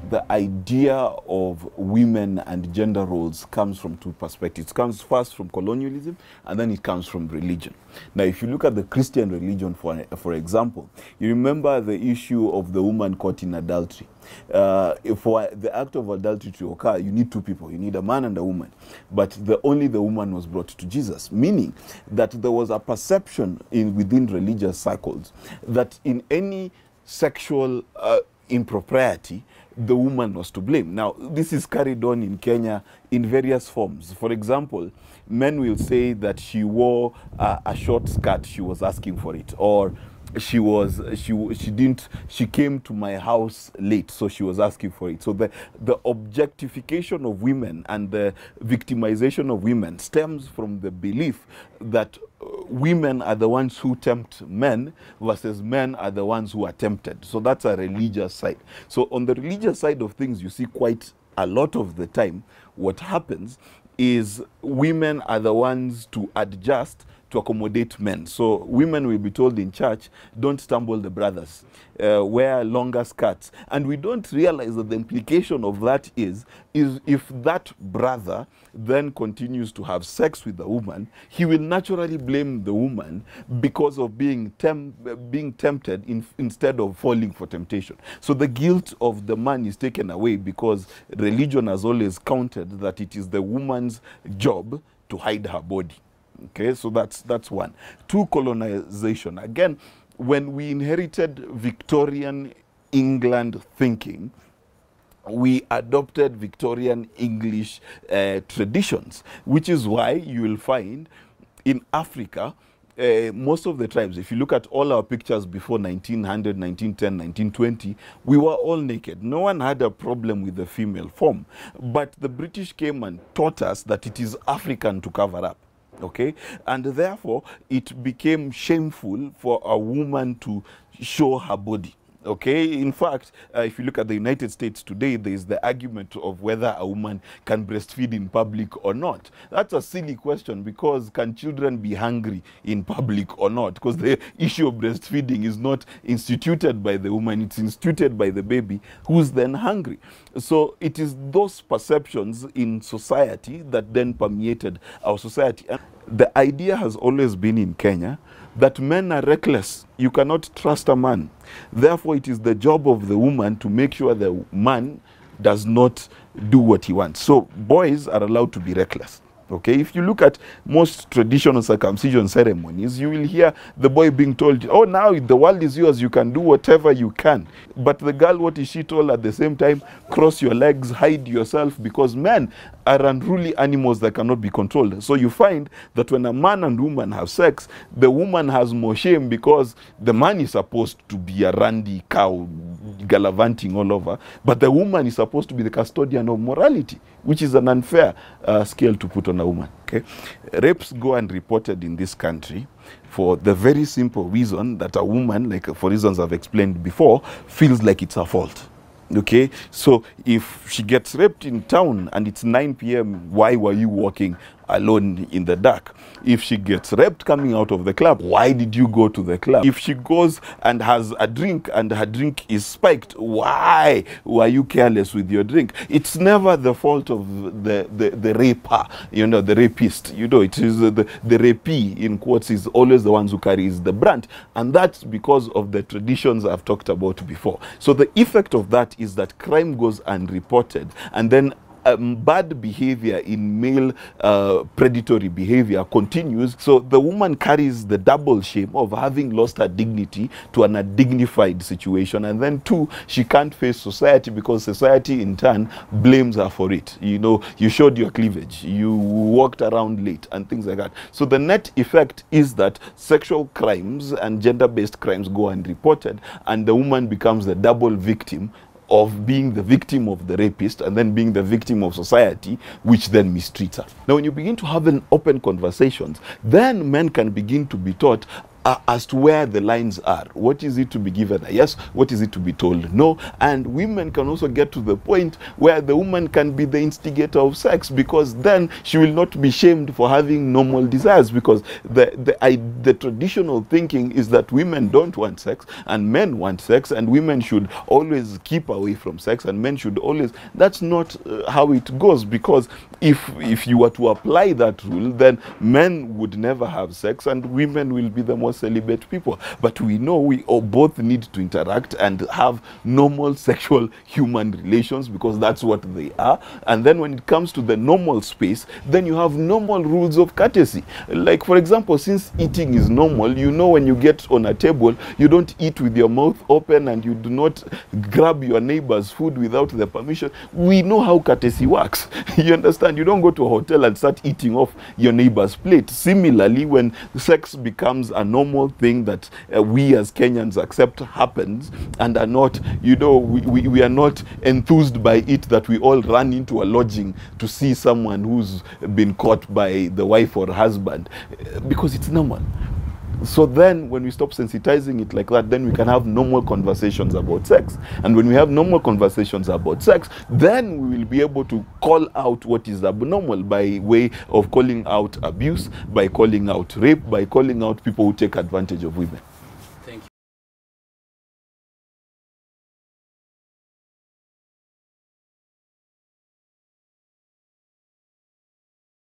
the idea of women and gender roles comes from two perspectives. It comes first from colonialism, and then it comes from religion. Now, if you look at the Christian religion, for example, you remember the issue of the woman caught in adultery. For the act of adultery to occur, you need two people. You need a man and a woman. But only the woman was brought to Jesus, meaning that there was a perception within religious circles that in any sexual impropriety, the woman was to blame. Now, this is carried on in Kenya in various forms. For example, men will say that she wore a short skirt, she was asking for it, or she came to my house late, so she was asking for it. So the objectification of women and the victimization of women stems from the belief that women are the ones who tempt men versus men are the ones who are tempted. So that's a religious side. So on the religious side of things, you see quite a lot of the time what happens is women are the ones to adjust to accommodate men. So women will be told in church, don't stumble the brothers, wear longer skirts. And we don't realize that the implication of that is if that brother then continues to have sex with the woman, he will naturally blame the woman because of being tempted instead of falling for temptation. So the guilt of the man is taken away because religion has always counted that it is the woman's job to hide her body. Okay, so that's one. Two, colonization. Again, when we inherited Victorian England thinking, we adopted Victorian English traditions, which is why you will find in Africa, most of the tribes, if you look at all our pictures before 1900, 1910, 1920, we were all naked. No one had a problem with the female form. But the British came and taught us that it is African to cover up. Okay, and therefore it became shameful for a woman to show her body. Okay, in fact, if you look at the United States today, there is the argument of whether a woman can breastfeed in public or not. That's a silly question, because can children be hungry in public or not? Because the issue of breastfeeding is not instituted by the woman, it's instituted by the baby, who's then hungry. So it is those perceptions in society that then permeated our society. And the idea has always been in Kenya that men are reckless. You cannot trust a man. Therefore, it is the job of the woman to make sure the man does not do what he wants. So boys are allowed to be reckless. Okay, if you look at most traditional circumcision ceremonies, you will hear the boy being told, oh, now the world is yours, you can do whatever you can. But the girl, what is she told at the same time? Cross your legs, hide yourself, because men are unruly animals that cannot be controlled. So you find that when a man and woman have sex, the woman has more shame because the man is supposed to be a randy cow gallivanting all over, but the woman is supposed to be the custodian of morality, which is an unfair scale to put on a woman. Okay, rapes go unreported in this country for the very simple reason that a woman, like for reasons I've explained before, feels like it's her fault. Okay, so if she gets raped in town and it's 9 p.m, why were you walking alone in the dark? If she gets raped coming out of the club, why did you go to the club? If she goes and has a drink and her drink is spiked, why were you careless with your drink? It's never the fault of the raper, you know, the rapist. You know, it is the rapee, in quotes, is always the ones who carries the brunt. And that's because of the traditions I've talked about before. So the effect of that is that crime goes unreported, and then bad behavior in male predatory behavior continues. So the woman carries the double shame of having lost her dignity to an undignified situation, and then two, she can't face society because society in turn blames her for it. You know, you showed your cleavage, you walked around late, and things like that. So the net effect is that sexual crimes and gender-based crimes go unreported, and the woman becomes the double victim of being the victim of the rapist and then being the victim of society, which then mistreats her. Now, when you begin to have an open conversations, then men can begin to be taught as to where the lines are. What is it to be given a yes? What is it to be told no? And women can also get to the point where the woman can be the instigator of sex, because then she will not be shamed for having normal desires, because the traditional thinking is that women don't want sex and men want sex, and women should always keep away from sex and men should always. That's not how it goes, because if you were to apply that rule, then men would never have sex and women will be the most celibate people. But we know we all both need to interact and have normal sexual human relations, because that's what they are. And then when it comes to the normal space, then you have normal rules of courtesy. Like, for example, since eating is normal, you know, when you get on a table, you don't eat with your mouth open and you do not grab your neighbor's food without the permission. We know how courtesy works. You understand? You don't go to a hotel and start eating off your neighbor's plate. Similarly, when sex becomes a normal thing that we as Kenyans accept happens, and are not, you know, we are not enthused by it, that we all run into a lodging to see someone who's been caught by the wife or husband, because it's normal. So then when we stop sensitizing it like that, then we can have normal conversations about sex. And when we have normal conversations about sex, then we will be able to call out what is abnormal by way of calling out abuse, by calling out rape, by calling out people who take advantage of women.